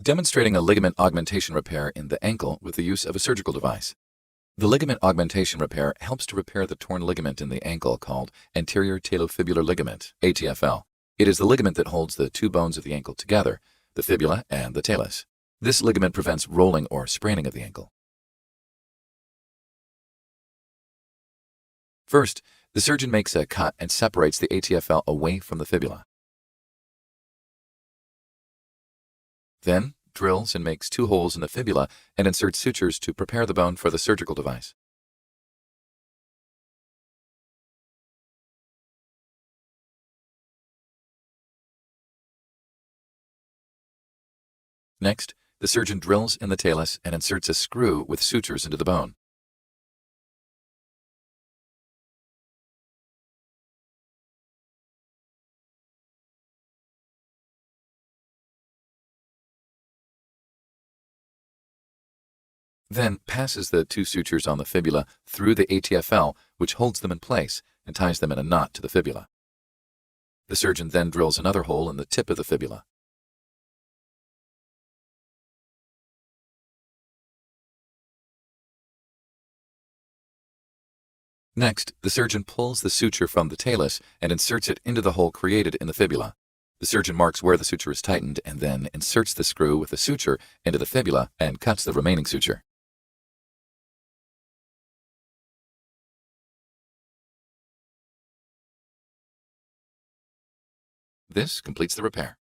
Demonstrating a ligament augmentation repair in the ankle with the use of a surgical device. The ligament augmentation repair helps to repair the torn ligament in the ankle called anterior talofibular ligament, ATFL. It is the ligament that holds the two bones of the ankle together, the fibula and the talus. This ligament prevents rolling or spraining of the ankle. First, the surgeon makes a cut and separates the ATFL away from the fibula. Then, drills and makes 2 holes in the fibula and inserts sutures to prepare the bone for the surgical device. Next, the surgeon drills in the talus and inserts a screw with sutures into the bone. Then passes the 2 sutures on the fibula through the ATFL, which holds them in place and ties them in a knot to the fibula. The surgeon then drills another hole in the tip of the fibula. Next, the surgeon pulls the suture from the talus and inserts it into the hole created in the fibula. The surgeon marks where the suture is tightened and then inserts the screw with the suture into the fibula and cuts the remaining suture. This completes the repair.